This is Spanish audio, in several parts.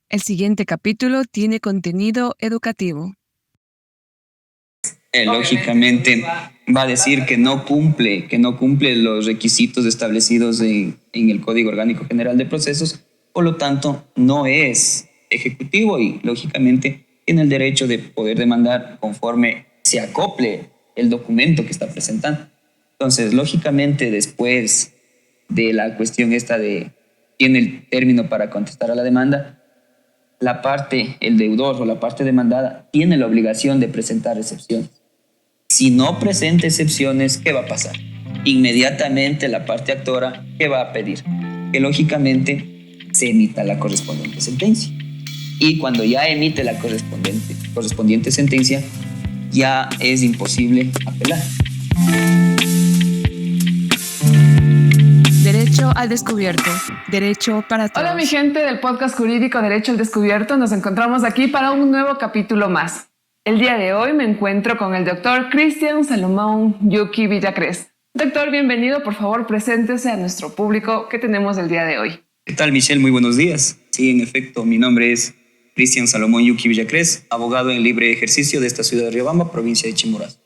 El siguiente capítulo tiene contenido educativo. Lógicamente va a decir que no cumple los requisitos establecidos en el Código Orgánico General de Procesos, por lo tanto no es ejecutivo y lógicamente tiene el derecho de poder demandar conforme se acople el documento que está presentando. Entonces, lógicamente, después de la cuestión esta de tiene el término para contestar a la demanda, la parte, el deudor o la parte demandada tiene la obligación de presentar excepciones. Si no presenta excepciones, ¿qué va a pasar? Inmediatamente la parte actora, ¿qué va a pedir? Que lógicamente se emita la correspondiente sentencia. Y cuando ya emite la correspondiente sentencia, ya es imposible apelar. Derecho al descubierto. Derecho para todos. Hola mi gente del podcast jurídico Derecho al Descubierto. Nos encontramos aquí para un nuevo capítulo más. El día de hoy me encuentro con el doctor Cristian Salomón Yuki Villacrés. Doctor, bienvenido. Por favor, preséntese a nuestro público que tenemos el día de hoy. ¿Qué tal, Michelle? Muy buenos días. Sí, en efecto, mi nombre es Cristian Salomón Yuki Villacrés, abogado en libre ejercicio de esta ciudad de Riobamba, provincia de Chimborazo.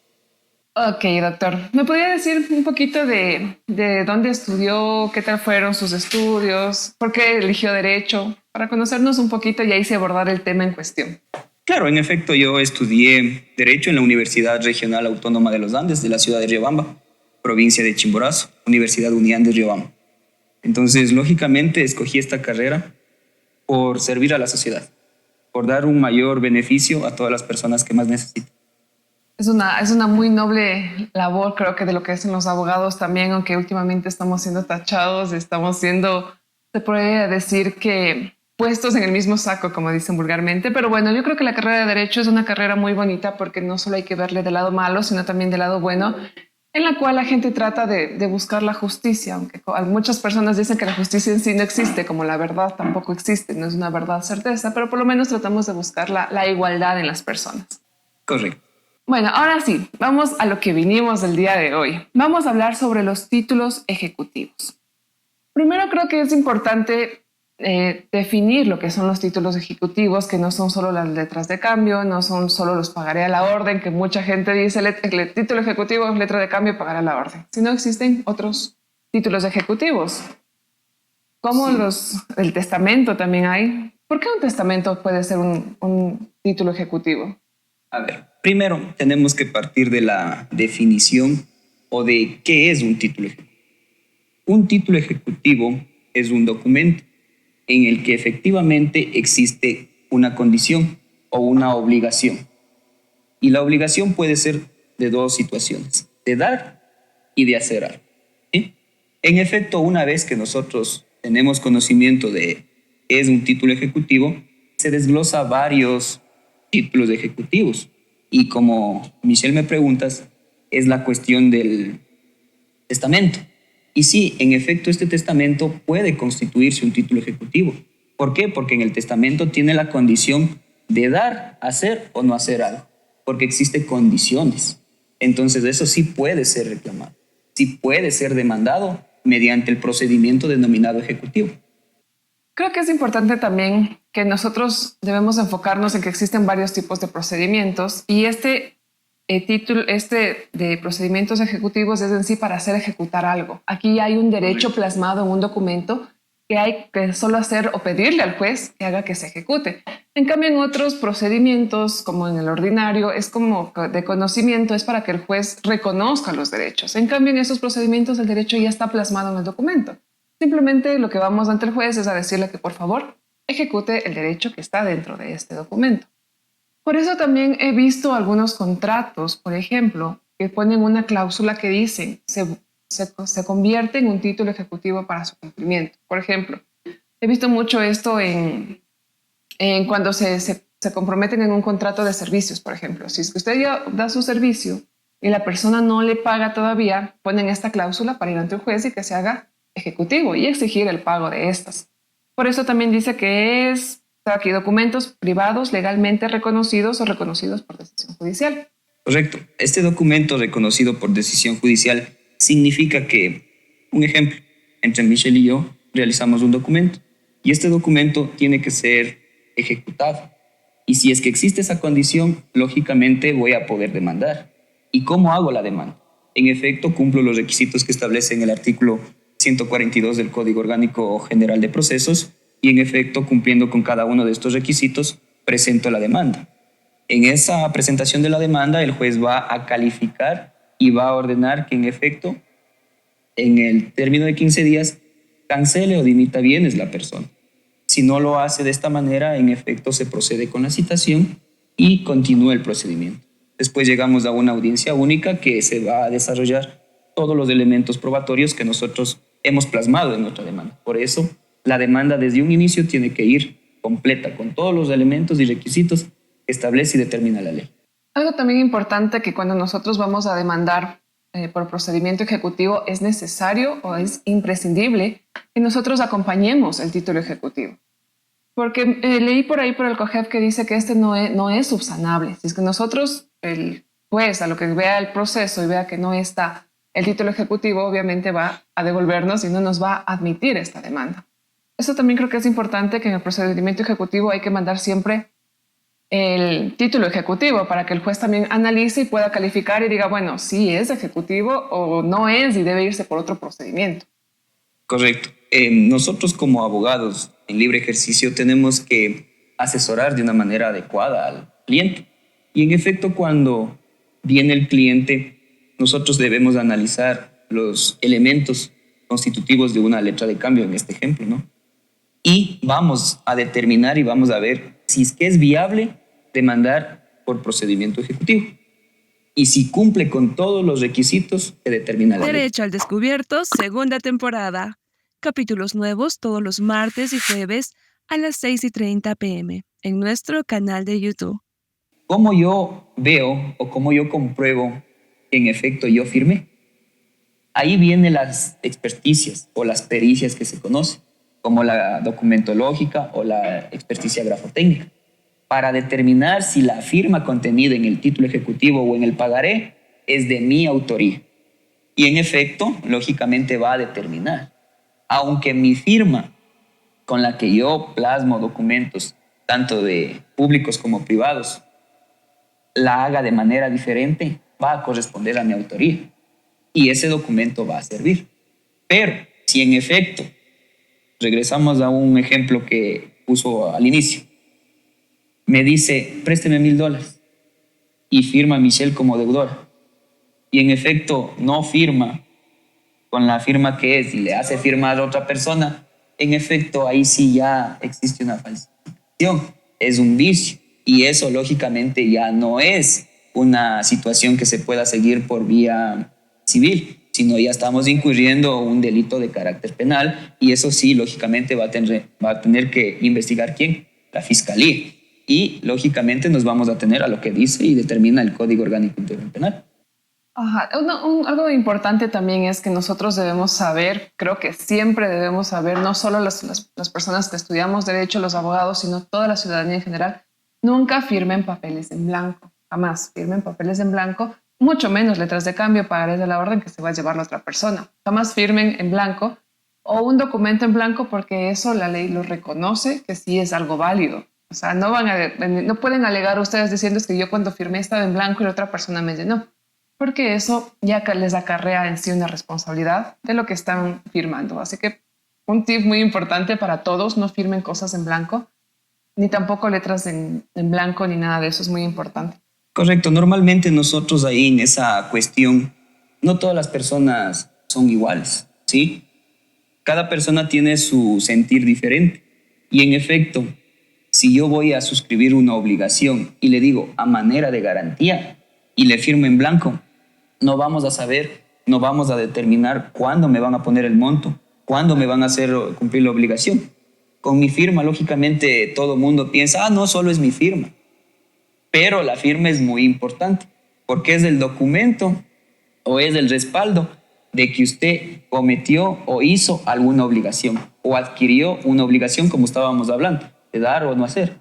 Ok, doctor. ¿Me podría decir un poquito de dónde estudió, qué tal fueron sus estudios, por qué eligió Derecho, para conocernos un poquito y ahí sí abordar el tema en cuestión? Claro, en efecto, yo estudié Derecho en la Universidad Regional Autónoma de los Andes de la ciudad de Riobamba, provincia de Chimborazo, Universidad Uniandes Riobamba. Entonces, lógicamente, escogí esta carrera por servir a la sociedad, por dar un mayor beneficio a todas las personas que más necesitan. Es una muy noble labor, creo que de lo que hacen los abogados también, aunque últimamente estamos siendo tachados, estamos siendo, se podría decir que puestos en el mismo saco, como dicen vulgarmente. Pero bueno, yo creo que la carrera de Derecho es una carrera muy bonita porque no solo hay que verle del lado malo, sino también del lado bueno, en la cual la gente trata de buscar la justicia, aunque muchas personas dicen que la justicia en sí no existe, como la verdad tampoco existe, no es una verdad certeza, pero por lo menos tratamos de buscar la igualdad en las personas. Correcto. Bueno, ahora sí, vamos a lo que vinimos el día de hoy. Vamos a hablar sobre los títulos ejecutivos. Primero creo que es importante definir lo que son los títulos ejecutivos, que no son solo las letras de cambio, no son solo los pagaré a la orden, que mucha gente dice el título ejecutivo es letra de cambio, pagaré a la orden. Sino existen otros títulos ejecutivos, como el testamento también hay. ¿Por qué un testamento puede ser un título ejecutivo? A ver, primero tenemos que partir de la definición o de qué es un título ejecutivo. Un título ejecutivo es un documento en el que efectivamente existe una condición o una obligación. Y la obligación puede ser de dos situaciones, de dar y de hacer algo. ¿Sí? En efecto, una vez que nosotros tenemos conocimiento de qué es un título ejecutivo, se desglosa varios títulos ejecutivos. Y como Michelle me preguntas, es la cuestión del testamento. Y sí, en efecto, este testamento puede constituirse un título ejecutivo. ¿Por qué? Porque en el testamento tiene la condición de dar, hacer o no hacer algo, porque existen condiciones. Entonces, eso sí puede ser reclamado, sí puede ser demandado mediante el procedimiento denominado ejecutivo. Creo que es importante también que nosotros debemos enfocarnos en que existen varios tipos de procedimientos y este título de procedimientos ejecutivos es en sí para hacer ejecutar algo. Aquí hay un derecho plasmado en un documento que hay que solo hacer o pedirle al juez que haga que se ejecute. En cambio, en otros procedimientos, como en el ordinario, es como de conocimiento, es para que el juez reconozca los derechos. En cambio, en esos procedimientos el derecho ya está plasmado en el documento. Simplemente lo que vamos ante el juez es a decirle que por favor ejecute el derecho que está dentro de este documento. Por eso también he visto algunos contratos, por ejemplo, que ponen una cláusula que dicen se convierte en un título ejecutivo para su cumplimiento. Por ejemplo, he visto mucho esto en cuando se comprometen en un contrato de servicios, por ejemplo. Si es que usted ya da su servicio y la persona no le paga todavía, ponen esta cláusula para ir ante el juez y que se haga ejecutivo y exigir el pago de estas. Por eso también dice que es aquí documentos privados legalmente reconocidos o reconocidos por decisión judicial. Correcto. Este documento reconocido por decisión judicial significa que, un ejemplo, entre Michelle y yo realizamos un documento y este documento tiene que ser ejecutado. Y si es que existe esa condición, lógicamente voy a poder demandar. ¿Y cómo hago la demanda? En efecto, cumplo los requisitos que establece en el artículo 142 del Código Orgánico General de Procesos y en efecto, cumpliendo con cada uno de estos requisitos, presento la demanda. En esa presentación de la demanda, el juez va a calificar y va a ordenar que en efecto, en el término de 15 días, cancele o dimita bienes la persona. Si no lo hace de esta manera, en efecto, se procede con la citación y continúa el procedimiento. Después llegamos a una audiencia única que se va a desarrollar todos los elementos probatorios que nosotros hemos plasmado en nuestra demanda. Por eso, la demanda desde un inicio tiene que ir completa con todos los elementos y requisitos que establece y determina la ley. Algo también importante que cuando nosotros vamos a demandar por procedimiento ejecutivo es necesario o es imprescindible que nosotros acompañemos el título ejecutivo. Porque leí por ahí por el COGEF que dice que este no es subsanable. Si es que nosotros, el juez, a lo que vea el proceso y vea que no está el título ejecutivo, obviamente va a devolvernos y no nos va a admitir esta demanda. Eso también creo que es importante, que en el procedimiento ejecutivo hay que mandar siempre el título ejecutivo para que el juez también analice y pueda calificar y diga, bueno, sí es ejecutivo o no es y debe irse por otro procedimiento. Correcto. Nosotros como abogados en libre ejercicio tenemos que asesorar de una manera adecuada al cliente. Y en efecto, cuando viene el cliente, nosotros debemos analizar los elementos constitutivos de una letra de cambio, en este ejemplo, ¿no? Y vamos a determinar y vamos a ver si es que es viable demandar por procedimiento ejecutivo. Y si cumple con todos los requisitos que determina la ley. Derecho al Descubierto, segunda temporada. Capítulos nuevos todos los martes y jueves a las 6:30 p.m. en nuestro canal de YouTube. ¿Cómo yo veo o cómo yo compruebo que en efecto yo firmé? Ahí vienen las experticias o las pericias que se conocen, como la documentológica o la experticia grafotécnica, para determinar si la firma contenida en el título ejecutivo o en el pagaré es de mi autoría. Y en efecto, lógicamente va a determinar. Aunque mi firma con la que yo plasmo documentos, tanto de públicos como privados, la haga de manera diferente, va a corresponder a mi autoría. Y ese documento va a servir. Pero si en efecto, regresamos a un ejemplo que puso al inicio, me dice, présteme $1,000 y firma Michelle como deudora. Y en efecto no firma con la firma que es y le hace firmar a otra persona, en efecto ahí sí ya existe una falsificación, es un vicio. Y eso lógicamente ya no es una situación que se pueda seguir por vía civil, sino ya estamos incurriendo un delito de carácter penal y eso sí, lógicamente va a tener que investigar ¿quién? La Fiscalía. Y lógicamente nos vamos a tener a lo que dice y determina el Código Orgánico Integral Penal. Ajá. Algo importante también es que nosotros debemos saber, creo que siempre debemos saber, no solo las personas que estudiamos derecho, los abogados, sino toda la ciudadanía en general, nunca firmen papeles en blanco, jamás firmen papeles en blanco, mucho menos letras de cambio, pagarés de la orden que se va a llevar la otra persona. Jamás firmen en blanco o un documento en blanco porque eso la ley lo reconoce que sí es algo válido. O sea, no pueden alegar ustedes diciendo es que yo cuando firmé estaba en blanco y la otra persona me llenó, porque eso ya les acarrea en sí una responsabilidad de lo que están firmando. Así que un tip muy importante para todos, no firmen cosas en blanco, ni tampoco letras en blanco, ni nada de eso, es muy importante. Correcto, normalmente nosotros ahí en esa cuestión, no todas las personas son iguales, ¿sí? Cada persona tiene su sentir diferente y en efecto, si yo voy a suscribir una obligación y le digo a manera de garantía y le firmo en blanco, no vamos a saber, no vamos a determinar cuándo me van a poner el monto, cuándo me van a hacer cumplir la obligación. Con mi firma, lógicamente, todo el mundo piensa, no, solo es mi firma. Pero la firma es muy importante porque es el documento o es el respaldo de que usted cometió o hizo alguna obligación o adquirió una obligación, como estábamos hablando, de dar o no hacer.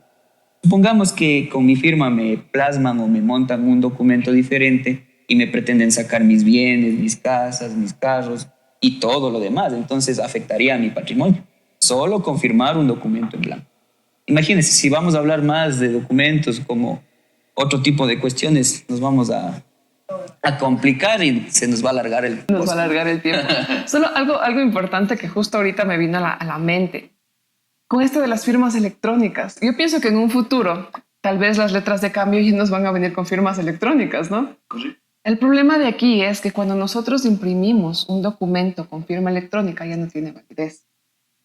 Supongamos que con mi firma me plasman o me montan un documento diferente y me pretenden sacar mis bienes, mis casas, mis carros y todo lo demás. Entonces afectaría a mi patrimonio. Solo confirmar un documento en blanco. imagínense, si vamos a hablar más de documentos como otro tipo de cuestiones, nos vamos a complicar y se nos va a alargar el Nos va a alargar el tiempo. Solo algo importante que justo ahorita me vino a la mente. Con esto de las firmas electrónicas, yo pienso que en un futuro tal vez las letras de cambio ya nos van a venir con firmas electrónicas, ¿no? Correcto. El problema de aquí es que cuando nosotros imprimimos un documento con firma electrónica ya no tiene validez.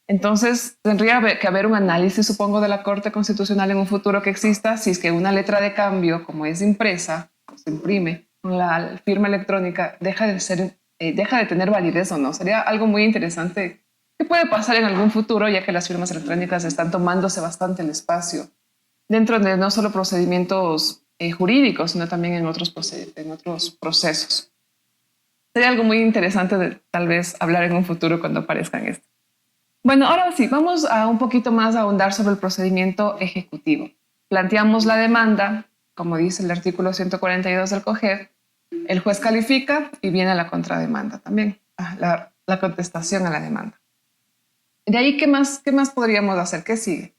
Entonces tendría que haber un análisis, supongo, de la Corte Constitucional en un futuro que exista si es que una letra de cambio, como es impresa o se imprime con la firma electrónica, deja de tener validez o no. Sería algo muy interesante que puede pasar en algún futuro, ya que las firmas electrónicas están tomándose bastante el espacio dentro de no solo procedimientos jurídicos, sino también en otros procesos. Sería algo muy interesante de tal vez hablar en un futuro cuando aparezcan esto. Bueno, ahora sí, vamos a un poquito más a ahondar sobre el procedimiento ejecutivo. Planteamos la demanda, como dice el artículo 142 del COGEF, el juez califica y viene la contrademanda también, la contestación a la demanda. De ahí, ¿qué más podríamos hacer? ¿Qué sigue?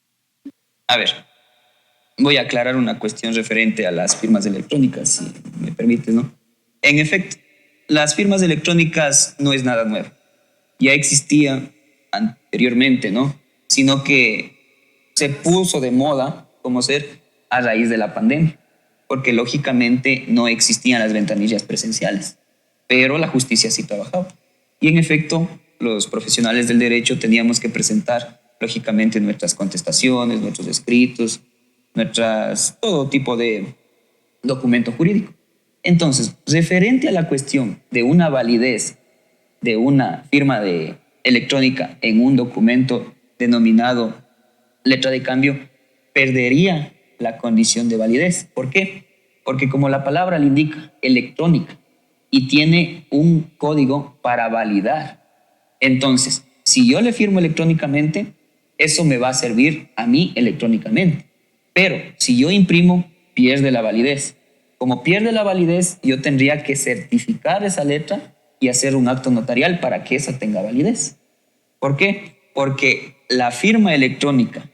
A ver, voy a aclarar una cuestión referente a las firmas electrónicas, si me permites, ¿no? En efecto, las firmas electrónicas no es nada nuevo. Ya existía anteriormente, ¿no? Sino que se puso de moda como ser a raíz de la pandemia, porque lógicamente no existían las ventanillas presenciales, pero la justicia sí trabajaba. Y en efecto, los profesionales del derecho teníamos que presentar lógicamente nuestras contestaciones, nuestros escritos, todo tipo de documento jurídico. Entonces, referente a la cuestión de una validez de una firma electrónica en un documento denominado letra de cambio, perdería la condición de validez. ¿Por qué? Porque como la palabra le indica, electrónica, y tiene un código para validar. Entonces, si yo le firmo electrónicamente, eso me va a servir a mí electrónicamente. Pero si yo imprimo, pierde la validez. Como pierde la validez, yo tendría que certificar esa letra y hacer un acto notarial para que esa tenga validez. ¿Por qué? Porque la firma electrónica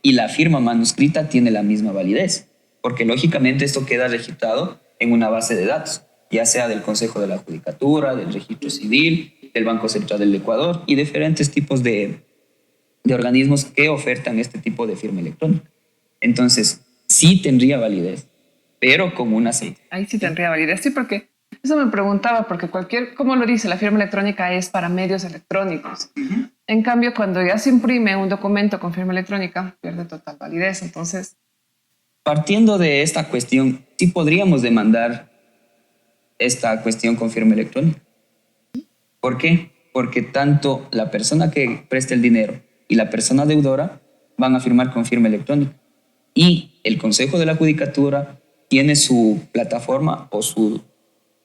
y la firma manuscrita tiene la misma validez, porque lógicamente esto queda registrado en una base de datos, ya sea del Consejo de la Judicatura, del Registro Civil, del Banco Central del Ecuador y diferentes tipos de organismos que ofertan este tipo de firma electrónica. Entonces, sí tendría validez, pero como una C. Ahí sí tendría validez, sí, porque eso me preguntaba, porque como lo dice, la firma electrónica es para medios electrónicos. Uh-huh. En cambio, cuando ya se imprime un documento con firma electrónica, pierde total validez. Entonces, partiendo de esta cuestión, sí podríamos demandar esta cuestión con firma electrónica. ¿Por qué? Porque tanto la persona que presta el dinero y la persona deudora van a firmar con firma electrónica. Y el Consejo de la Judicatura tiene su plataforma o su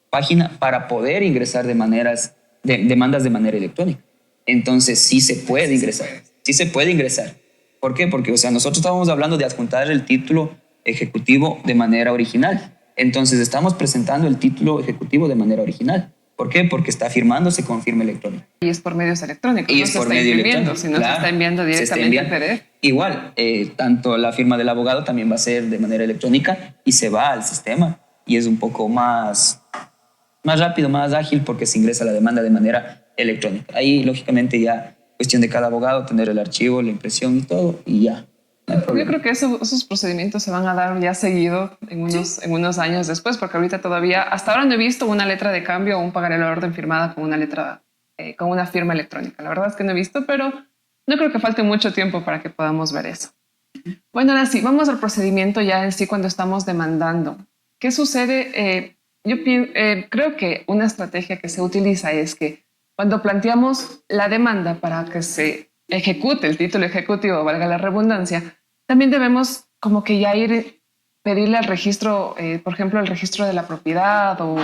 página para poder ingresar demandas de manera electrónica. Entonces sí se puede ingresar. Sí se puede ingresar. ¿Por qué? Porque, nosotros estábamos hablando de adjuntar el título ejecutivo de manera original. Entonces estamos presentando el título ejecutivo de manera original. ¿Por qué? Porque está firmándose con firma electrónica. Y es por medios electrónicos. Y no es por medio electrónico. Si no, claro, se está enviando directamente al PDF. Igual, tanto la firma del abogado también va a ser de manera electrónica y se va al sistema y es un poco más rápido, más ágil porque se ingresa la demanda de manera electrónica. Ahí, lógicamente, ya cuestión de cada abogado tener el archivo, la impresión y todo y ya. Yo creo que esos procedimientos se van a dar ya seguido en unos años después, porque ahorita todavía, hasta ahora no he visto una letra de cambio o un pagaré la orden firmada con con una firma electrónica. La verdad es que no he visto, pero no creo que falte mucho tiempo para que podamos ver eso. Bueno, ahora sí, vamos al procedimiento ya en sí cuando estamos demandando. ¿Qué sucede? Yo creo que una estrategia que se utiliza es que cuando planteamos la demanda para que se ejecute el título ejecutivo, valga la redundancia, también debemos como que ya pedirle al registro, por ejemplo, el registro de la propiedad o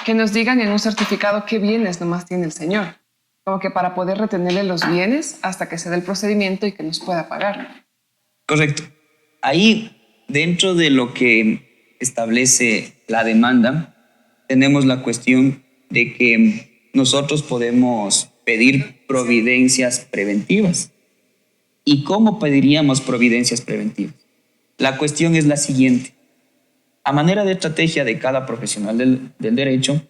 que nos digan en un certificado qué bienes nomás tiene el señor, como que para poder retenerle los bienes hasta que se dé el procedimiento y que nos pueda pagar. Correcto. Ahí, dentro de lo que establece la demanda, tenemos la cuestión de que nosotros podemos pedir providencias preventivas. ¿Y cómo pediríamos providencias preventivas? La cuestión es la siguiente. A manera de estrategia de cada profesional del derecho,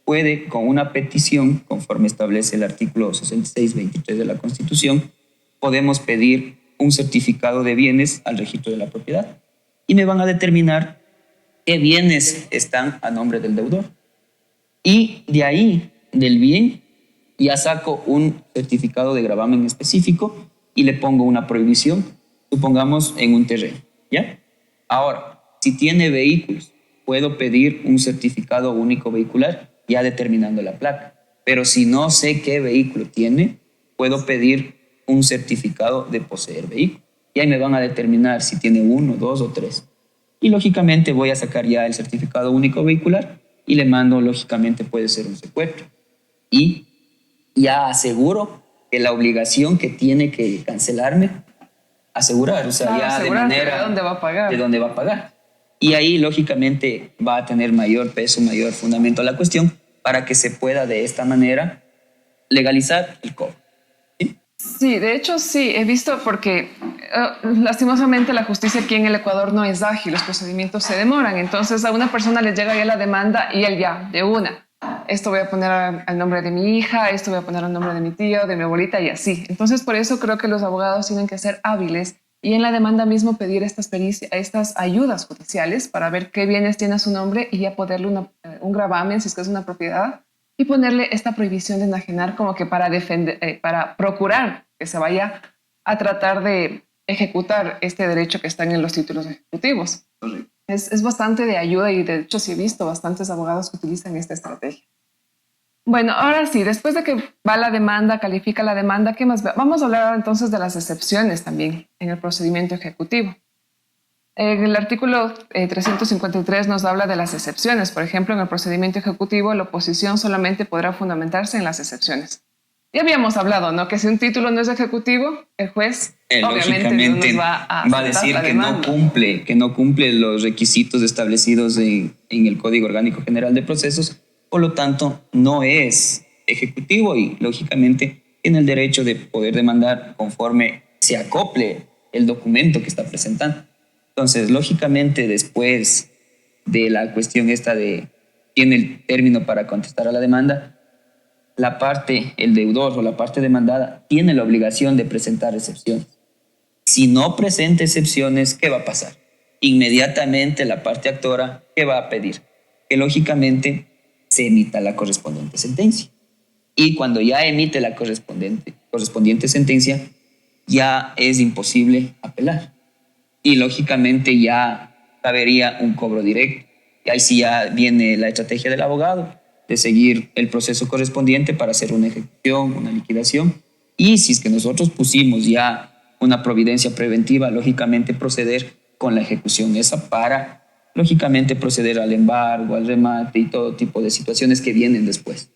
puede, con una petición, conforme establece el artículo 66-23 de la Constitución, podemos pedir un certificado de bienes al registro de la propiedad y me van a determinar qué bienes están a nombre del deudor. Y de ahí, del bien, ya saco un certificado de gravamen específico y le pongo una prohibición, supongamos en un terreno, ¿ya? Ahora, si tiene vehículos, puedo pedir un certificado único vehicular, ya determinando la placa. Pero si no sé qué vehículo tiene, puedo pedir un certificado de poseer vehículo. Y ahí me van a determinar si tiene 1, 2 o 3. Y lógicamente voy a sacar ya el certificado único vehicular y le mando, lógicamente puede ser un secuestro. Y ya aseguro que la obligación que tiene que cancelarme, asegurar, o sea, Claro, ya de asegurar manera... ¿de dónde va a pagar? De dónde va a pagar. Y ahí, lógicamente, va a tener mayor peso, mayor fundamento la cuestión para que se pueda de esta manera legalizar el cobro. ¿Sí? Sí, de hecho sí, he visto porque lastimosamente la justicia aquí en el Ecuador no es ágil, los procedimientos se demoran, entonces a una persona le llega ya la demanda y él ya, de una, esto voy a poner al nombre de mi hija, esto voy a poner al nombre de mi tía o de mi abuelita y así. Entonces por eso creo que los abogados tienen que ser hábiles y en la demanda mismo pedir estas ayudas judiciales para ver qué bienes tiene a su nombre y ya ponerle un gravamen si es que es una propiedad y ponerle esta prohibición de enajenar como que para defender, para procurar que se vaya a tratar de ejecutar este derecho que está en los títulos ejecutivos. Es bastante de ayuda y de hecho sí he visto bastantes abogados que utilizan esta estrategia. Bueno, ahora sí, después de que va la demanda, califica la demanda, ¿qué más? Vamos a hablar entonces de las excepciones también en el procedimiento ejecutivo. El artículo 353 nos habla de las excepciones. Por ejemplo, en el procedimiento ejecutivo, la oposición solamente podrá fundamentarse en las excepciones. Ya habíamos hablado, ¿no? Que si un título no es ejecutivo, el juez obviamente no nos va a decir que no cumple los requisitos establecidos en el Código Orgánico General de Procesos, por lo tanto, no es ejecutivo y, lógicamente, tiene el derecho de poder demandar conforme se acople el documento que está presentando. Entonces, lógicamente, después de la cuestión esta de tiene el término para contestar a la demanda, la parte, el deudor o la parte demandada, tiene la obligación de presentar excepciones. Si no presenta excepciones, ¿qué va a pasar? Inmediatamente la parte actora, ¿qué va a pedir? Que lógicamente se emita la correspondiente sentencia. Y cuando ya emite la correspondiente sentencia, ya es imposible apelar. Y lógicamente ya cabería un cobro directo. Y ahí sí ya viene la estrategia del abogado de seguir el proceso correspondiente para hacer una ejecución, una liquidación. Y si es que nosotros pusimos ya una providencia preventiva, lógicamente proceder con la ejecución esa para, lógicamente, proceder al embargo, al remate y todo tipo de situaciones que vienen después.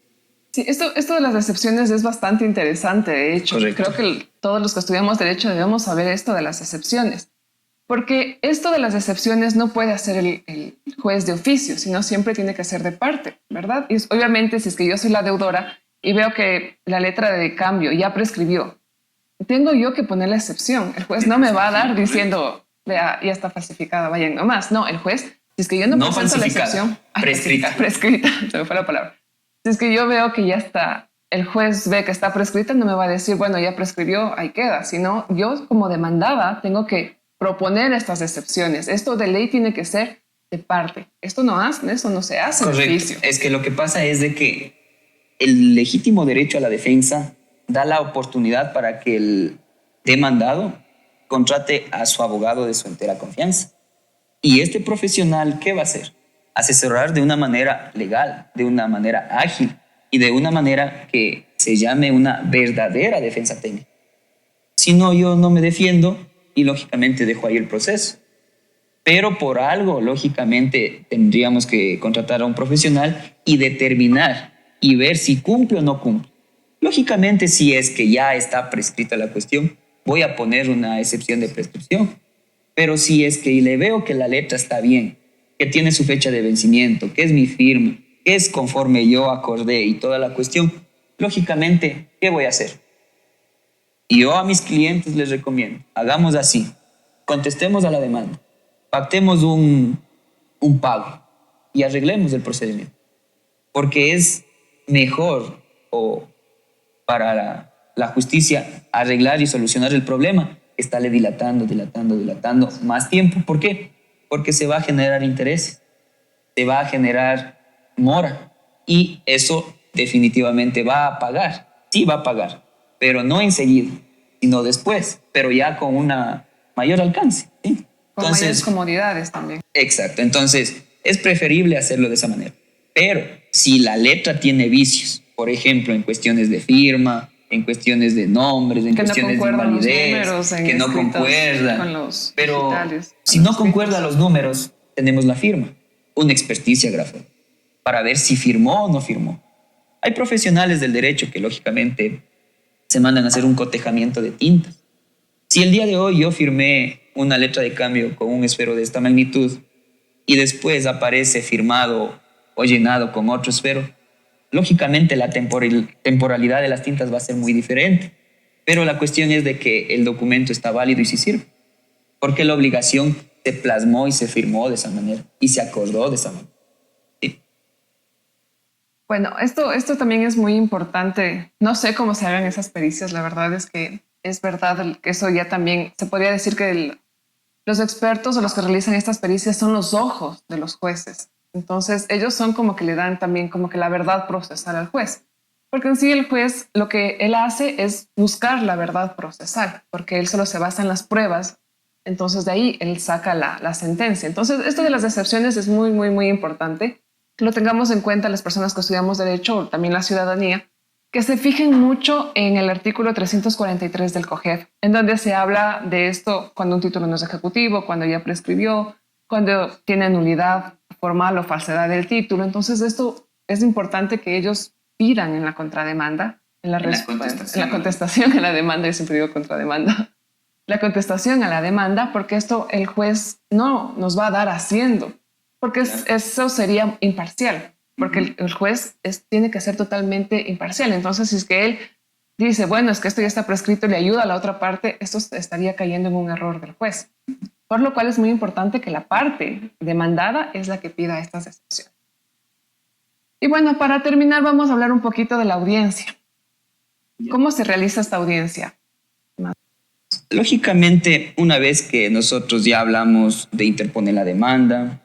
Sí, esto de las excepciones es bastante interesante, de hecho. Correcto. Creo que todos los que estudiamos Derecho debemos saber esto de las excepciones. Porque esto de las excepciones no puede hacer el juez de oficio, sino siempre tiene que ser de parte, ¿verdad? Y obviamente, si es que yo soy la deudora y veo que la letra de cambio ya prescribió, tengo yo que poner la excepción. El juez no me va a dar diciendo, vea, ya está falsificada, vayan nomás. No, el juez, si es que yo no presento la excepción... Prescrita, se me fue la palabra. Si es que yo veo que ya está, el juez ve que está prescrita, no me va a decir, bueno, ya prescribió, ahí queda. Sino yo como demandada tengo que proponer estas excepciones. Esto de ley tiene que ser de parte. Eso no se hace. Correcto. En juicio. Es que lo que pasa es de que el legítimo derecho a la defensa da la oportunidad para que el demandado contrate a su abogado de su entera confianza. Y este profesional, ¿qué va a hacer? Asesorar de una manera legal, de una manera ágil y de una manera que se llame una verdadera defensa técnica. Si no, yo no me defiendo y lógicamente dejo ahí el proceso. Pero por algo, lógicamente, tendríamos que contratar a un profesional y determinar y ver si cumple o no cumple. Lógicamente, si es que ya está prescrita la cuestión, voy a poner una excepción de prescripción. Pero si es que le veo que la letra está bien, que tiene su fecha de vencimiento, que es mi firma, que es conforme yo acordé y toda la cuestión, lógicamente, ¿qué voy a hacer? Y yo a mis clientes les recomiendo, hagamos así, contestemos a la demanda, pactemos un pago y arreglemos el procedimiento. Porque es mejor o para la justicia arreglar y solucionar el problema que estarle dilatando más tiempo. ¿Por qué? Porque se va a generar interés, se va a generar mora y eso definitivamente va a pagar. Sí va a pagar, pero no enseguida, sino después, pero ya con una mayor alcance. ¿Sí? Con mayores comodidades también. Exacto. Entonces, es preferible hacerlo de esa manera. Pero si la letra tiene vicios, por ejemplo, en cuestiones de firma, en cuestiones de nombres, en cuestiones de invalidez, que no concuerda con los pero digitales, si no concuerda los números, tenemos la firma, una experticia gráfica, para ver si firmó o no firmó. Hay profesionales del derecho que lógicamente se mandan a hacer un cotejamiento de tintas. Si el día de hoy yo firmé una letra de cambio con un esfero de esta magnitud y después aparece firmado o llenado con otro esfero, lógicamente la temporalidad de las tintas va a ser muy diferente. Pero la cuestión es de que el documento está válido y sí sirve. Porque la obligación se plasmó y se firmó de esa manera y se acordó de esa manera. Sí. Bueno, esto también es muy importante. No sé cómo se hagan esas pericias. La verdad es que es verdad que eso ya también se podría decir que los expertos o los que realizan estas pericias son los ojos de los jueces. Entonces ellos son como que le dan también como que la verdad procesal al juez. Porque en sí el juez lo que él hace es buscar la verdad procesal, porque él solo se basa en las pruebas. Entonces de ahí él saca la sentencia. Entonces esto de las excepciones es muy, muy, muy importante. Que lo tengamos en cuenta las personas que estudiamos derecho o también la ciudadanía, que se fijen mucho en el artículo 343 del COGEF, en donde se habla de esto cuando un título no es ejecutivo, cuando ya prescribió, cuando tiene nulidad formal o falsedad del título. Entonces esto es importante que ellos pidan en la contrademanda, en la contestación a la demanda, yo siempre digo contrademanda, la contestación a la demanda, porque esto el juez no nos va a dar haciendo, porque eso sería imparcial, porque el juez tiene que ser totalmente imparcial. Entonces, si es que él dice, bueno, es que esto ya está prescrito y le ayuda a la otra parte, esto estaría cayendo en un error del juez. Por lo cual es muy importante que la parte demandada es la que pida estas excepciones. Y bueno, para terminar vamos a hablar un poquito de la audiencia. ¿Cómo se realiza esta audiencia? Lógicamente, una vez que nosotros ya hablamos de interponer la demanda,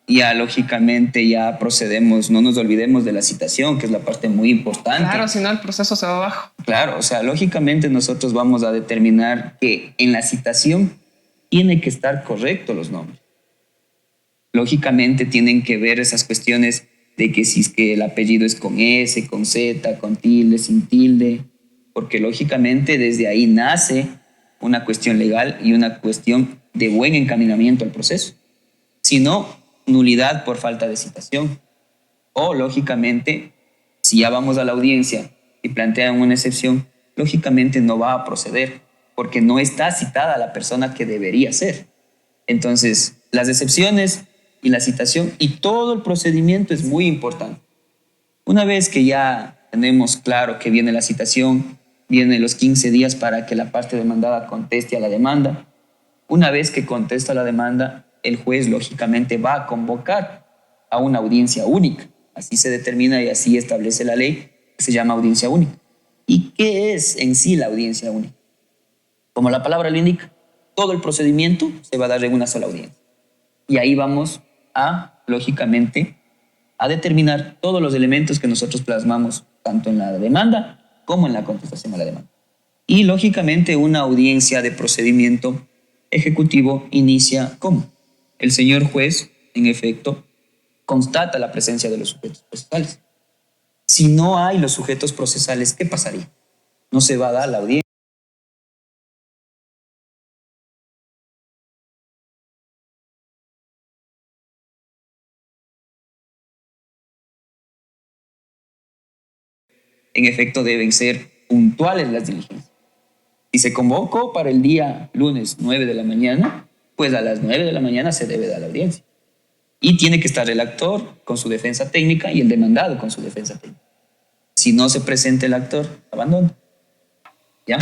ya lógicamente ya procedemos, no nos olvidemos de la citación, que es la parte muy importante. Claro, si no el proceso se va abajo. Claro, o sea, lógicamente nosotros vamos a determinar que en la citación tiene que estar correcto los nombres. Lógicamente tienen que ver esas cuestiones de que si es que el apellido es con S, con Z, con tilde, sin tilde, porque lógicamente desde ahí nace una cuestión legal y una cuestión de buen encaminamiento al proceso. Si no, nulidad por falta de citación. O, lógicamente, si ya vamos a la audiencia y plantean una excepción, lógicamente no va a proceder, porque no está citada la persona que debería ser. Entonces, las excepciones y la citación y todo el procedimiento es muy importante. Una vez que ya tenemos claro que viene la citación, vienen los 15 días para que la parte demandada conteste a la demanda. Una vez que contesta la demanda, el juez lógicamente va a convocar a una audiencia única. Así se determina y así establece la ley, que se llama audiencia única. ¿Y qué es en sí la audiencia única? Como la palabra lo indica, todo el procedimiento se va a dar en una sola audiencia. Y ahí vamos a, lógicamente, a determinar todos los elementos que nosotros plasmamos tanto en la demanda como en la contestación a la demanda. Y, lógicamente, una audiencia de procedimiento ejecutivo inicia ¿cómo? El señor juez, en efecto, constata la presencia de los sujetos procesales. Si no hay los sujetos procesales, ¿qué pasaría? No se va a dar la audiencia. En efecto, deben ser puntuales las diligencias. Si se convocó para el día lunes 9 de la mañana, pues a las 9 de la mañana se debe dar la audiencia. Y tiene que estar el actor con su defensa técnica y el demandado con su defensa técnica. Si no se presenta el actor, abandona. ¿Ya?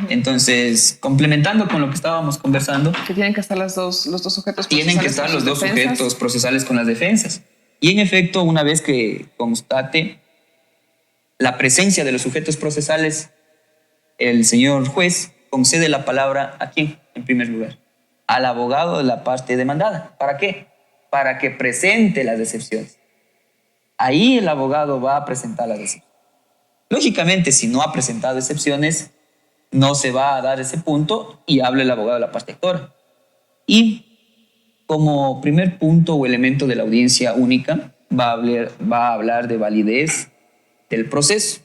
Entonces, complementando con lo que estábamos conversando, Que tienen que estar los dos sujetos procesales. Tienen que estar los dos sujetos procesales con las defensas. Y en efecto, una vez que constate la presencia de los sujetos procesales, el señor juez concede la palabra ¿a quién? En primer lugar, al abogado de la parte demandada. ¿Para qué? Para que presente las excepciones. Ahí el abogado va a presentar las excepciones. Lógicamente, si no ha presentado excepciones, no se va a dar ese punto y habla el abogado de la parte actora. Y como primer punto o elemento de la audiencia única, va a hablar de validez del proceso.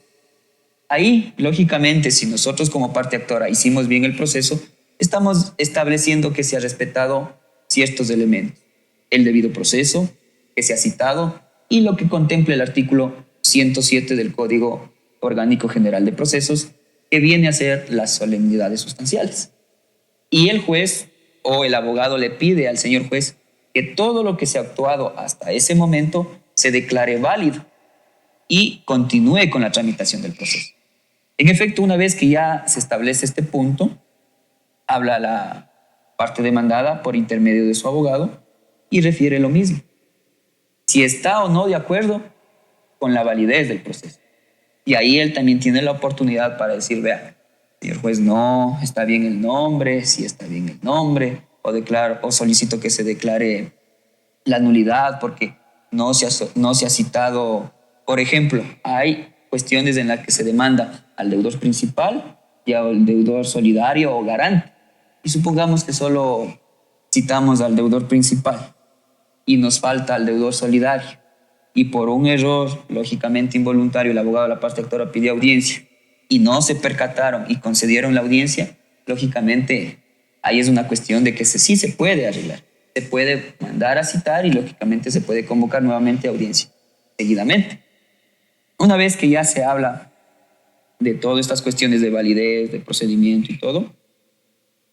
Ahí, lógicamente, si nosotros como parte actora hicimos bien el proceso, estamos estableciendo que se ha respetado ciertos elementos. El debido proceso, que se ha citado, y lo que contempla el artículo 107 del Código Orgánico General de Procesos, que viene a ser las solemnidades sustanciales. Y el juez o el abogado le pide al señor juez que todo lo que se ha actuado hasta ese momento se declare válido y continúe con la tramitación del proceso. En efecto, una vez que ya se establece este punto, habla la parte demandada por intermedio de su abogado y refiere lo mismo. Si está o no de acuerdo con la validez del proceso. Y ahí él también tiene la oportunidad para decir, vea, señor juez, no, está bien el nombre, sí está bien el nombre, o solicito que se declare la nulidad porque no se ha citado. Por ejemplo, hay cuestiones en las que se demanda al deudor principal y al deudor solidario o garante. Y supongamos que solo citamos al deudor principal y nos falta al deudor solidario. Y por un error, lógicamente involuntario, el abogado de la parte actora pidió audiencia y no se percataron y concedieron la audiencia, lógicamente ahí es una cuestión de que sí se puede arreglar. Se puede mandar a citar y lógicamente se puede convocar nuevamente a audiencia seguidamente. Una vez que ya se habla de todas estas cuestiones de validez, de procedimiento y todo,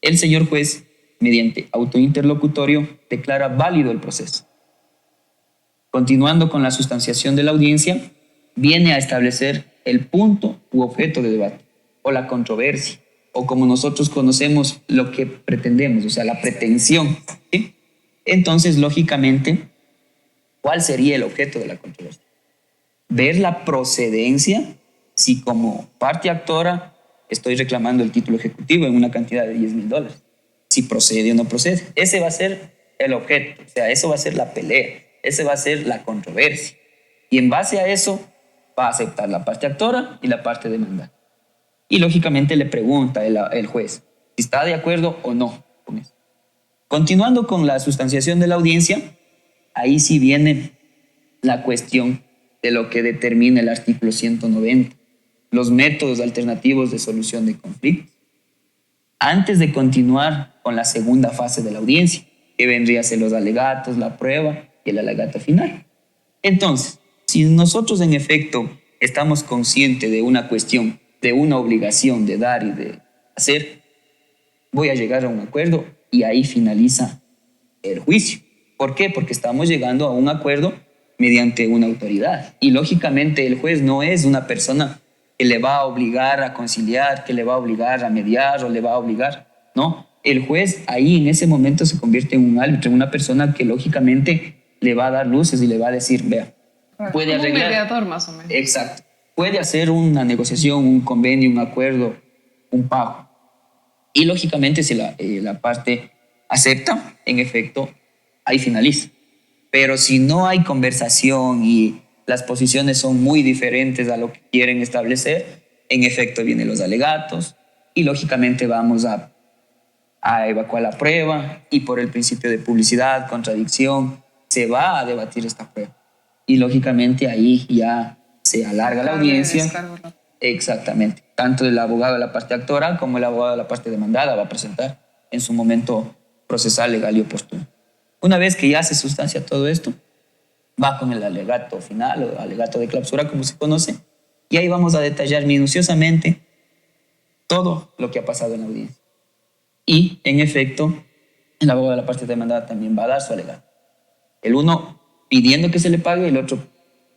el señor juez, mediante autointerlocutorio, declara válido el proceso. Continuando con la sustanciación de la audiencia, viene a establecer el punto u objeto de debate, o la controversia, o como nosotros conocemos lo que pretendemos, o sea, la pretensión, ¿sí? Entonces, lógicamente, ¿cuál sería el objeto de la controversia? Ver la procedencia, si como parte actora estoy reclamando el título ejecutivo en una cantidad de $10,000, si procede o no procede. Ese va a ser el objeto, o sea, eso va a ser la pelea, ese va a ser la controversia. Y en base a eso va a aceptar la parte actora y la parte demandada. Y lógicamente le pregunta el juez si está de acuerdo o no con eso. Continuando con la sustanciación de la audiencia, ahí sí viene la cuestión de lo que determina el artículo 190, los métodos alternativos de solución de conflictos. Antes de continuar con la segunda fase de la audiencia, que vendría a ser los alegatos, la prueba y el alegato final. Entonces, si nosotros en efecto estamos conscientes de una cuestión, de una obligación de dar y de hacer, voy a llegar a un acuerdo y ahí finaliza el juicio. ¿Por qué? Porque estamos llegando a un acuerdo mediante una autoridad. Y lógicamente el juez no es una persona que le va a obligar a conciliar, que le va a obligar a mediar o le va a obligar. No, el juez ahí en ese momento se convierte en un árbitro, en una persona que lógicamente le va a dar luces y le va a decir, vea, puede como arreglar. Un mediador más o menos. Exacto. Puede hacer una negociación, un convenio, un acuerdo, un pago. Y lógicamente si la parte acepta, en efecto, ahí finaliza. Pero si no hay conversación y las posiciones son muy diferentes a lo que quieren establecer, en efecto vienen los alegatos y lógicamente vamos a evacuar la prueba y por el principio de publicidad, contradicción, se va a debatir esta prueba. Y lógicamente ahí ya se alarga la audiencia. Exactamente. Tanto el abogado de la parte actora como el abogado de la parte demandada va a presentar en su momento procesal, legal y oportuno. Una vez que ya se sustancia todo esto, va con el alegato final o alegato de clausura, como se conoce, y ahí vamos a detallar minuciosamente todo lo que ha pasado en la audiencia. Y, en efecto, el abogado de la parte demandada también va a dar su alegato. El uno pidiendo que se le pague, el otro,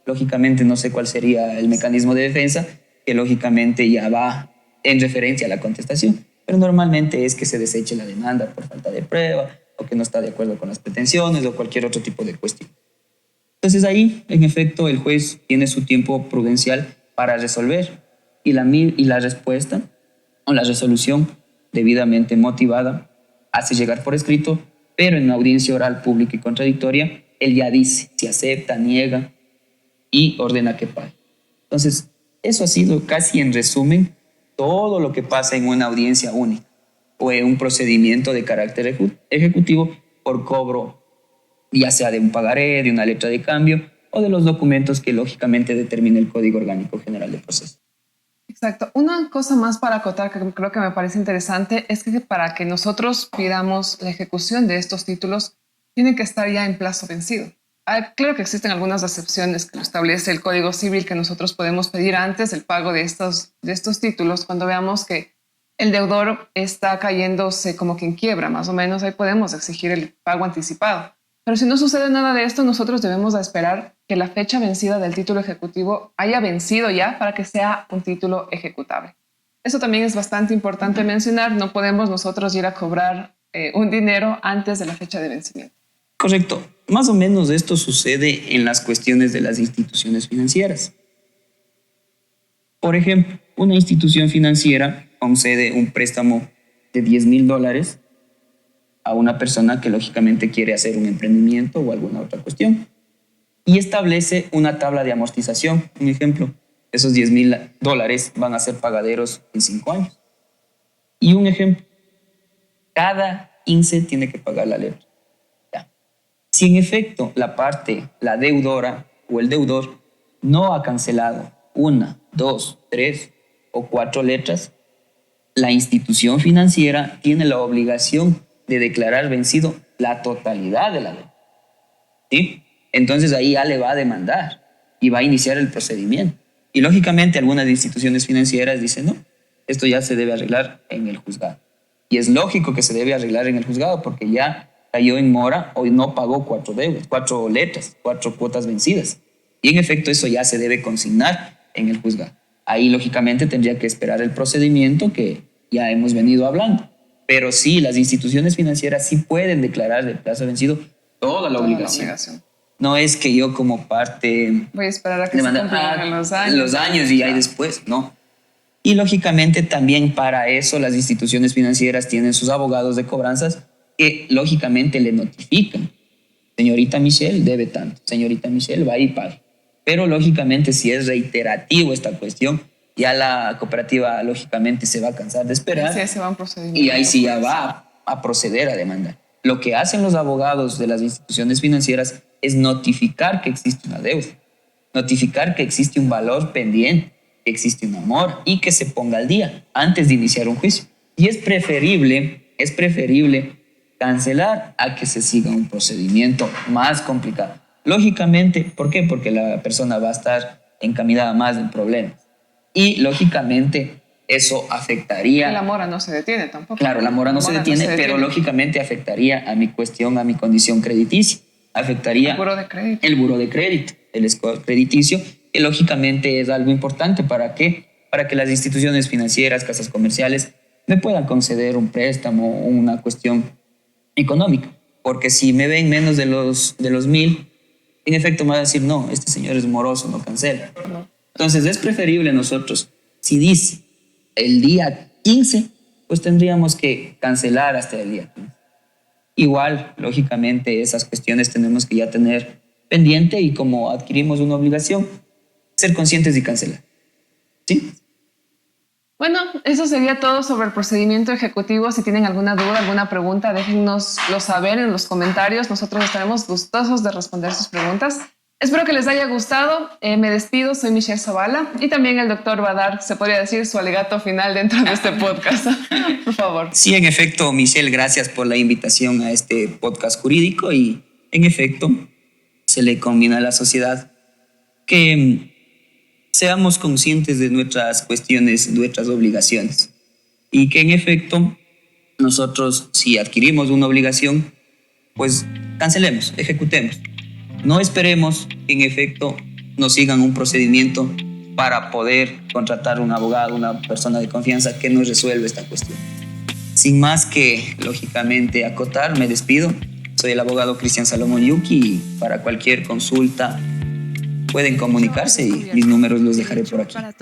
lógicamente, no sé cuál sería el mecanismo de defensa, que lógicamente ya va en referencia a la contestación. Pero normalmente es que se deseche la demanda por falta de prueba o que no está de acuerdo con las pretensiones o cualquier otro tipo de cuestión. Entonces ahí, en efecto, el juez tiene su tiempo prudencial para resolver y la respuesta o la resolución debidamente motivada hace llegar por escrito, pero en una audiencia oral pública y contradictoria, él ya dice si acepta, niega y ordena que pague. Entonces, eso ha sido casi en resumen todo lo que pasa en una audiencia única o en un procedimiento de carácter ejecutivo por cobro, ya sea de un pagaré, de una letra de cambio o de los documentos que lógicamente determina el Código Orgánico General de Proceso. Exacto. Una cosa más para acotar que creo que me parece interesante es que para que nosotros pidamos la ejecución de estos títulos, tienen que estar ya en plazo vencido. Claro que existen algunas excepciones que lo establece el Código Civil que nosotros podemos pedir antes del pago de estos títulos cuando veamos que el deudor está cayéndose como que en quiebra, más o menos, ahí podemos exigir el pago anticipado. Pero si no sucede nada de esto, nosotros debemos esperar que la fecha vencida del título ejecutivo haya vencido ya para que sea un título ejecutable. Eso también es bastante importante mencionar. No podemos nosotros ir a cobrar un dinero antes de la fecha de vencimiento. Correcto. Más o menos esto sucede en las cuestiones de las instituciones financieras. Por ejemplo, una institución financiera concede un préstamo de $10,000 a una persona que lógicamente quiere hacer un emprendimiento o alguna otra cuestión y establece una tabla de amortización. Un ejemplo, esos $10,000 van a ser pagaderos en 5 años. Y un ejemplo, cada 15 tiene que pagar la letra. Ya. Si en efecto la deudora o el deudor no ha cancelado 1, 2, 3 o 4 letras, la institución financiera tiene la obligación de declarar vencido la totalidad de la deuda. ¿Sí? Entonces ahí ya le va a demandar y va a iniciar el procedimiento. Y lógicamente algunas instituciones financieras dicen, no, esto ya se debe arreglar en el juzgado. Y es lógico que se debe arreglar en el juzgado porque ya cayó en mora o no pagó 4 deudas, 4 letras, 4 cuotas vencidas. Y en efecto eso ya se debe consignar en el juzgado. Ahí lógicamente tendría que esperar el procedimiento que ya hemos venido hablando. Pero sí, las instituciones financieras sí pueden declarar de plazo vencido toda la obligación. No es que yo como parte voy a esperar a que se cumplan los años y ahí después, no. Y lógicamente también para eso las instituciones financieras tienen sus abogados de cobranzas que lógicamente le notifican. Señorita Michelle debe tanto, señorita Michelle va y paga. Pero lógicamente si es reiterativo esta cuestión, ya la cooperativa lógicamente se va a cansar de esperar sí, se va a procedimiento, y ahí sí ya va a proceder a demandar. Lo que hacen los abogados de las instituciones financieras es notificar que existe una deuda, notificar que existe un valor pendiente, que existe un amor y que se ponga al día antes de iniciar un juicio. Y es preferible cancelar a que se siga un procedimiento más complicado. Lógicamente, ¿por qué? Porque la persona va a estar encaminada más en problemas. Y lógicamente eso afectaría... La mora no se detiene tampoco. Claro, la mora no se detiene, pero lógicamente afectaría a mi cuestión, a mi condición crediticia. Afectaría el buró de crédito, el score crediticio, que lógicamente es algo importante. ¿Para qué? Para que las instituciones financieras, casas comerciales, me puedan conceder un préstamo o una cuestión económica. Porque si me ven menos de los 1,000, en efecto me va a decir, no, este señor es moroso, no cancela. No. Entonces es preferible nosotros, si dice el día 15, pues tendríamos que cancelar hasta el día 15. Igual, lógicamente, esas cuestiones tenemos que ya tener pendiente y como adquirimos una obligación, ser conscientes y cancelar. ¿Sí? Bueno, eso sería todo sobre el procedimiento ejecutivo. Si tienen alguna duda, alguna pregunta, déjennoslo saber en los comentarios. Nosotros estaremos gustosos de responder sus preguntas. Espero que les haya gustado. Me despido, soy Michelle Zavala y también el doctor va a dar, se podría decir, su alegato final dentro de este podcast. Por favor. Sí, en efecto, Michelle, gracias por la invitación a este podcast jurídico y en efecto se le conviene a la sociedad que seamos conscientes de nuestras cuestiones, nuestras obligaciones y que en efecto nosotros si adquirimos una obligación, pues cancelemos, ejecutemos. No esperemos que en efecto nos sigan un procedimiento para poder contratar un abogado, una persona de confianza que nos resuelva esta cuestión. Sin más que, lógicamente, acotar, me despido. Soy el abogado Cristian Salomón Yuki y para cualquier consulta pueden comunicarse y mis números los dejaré por aquí.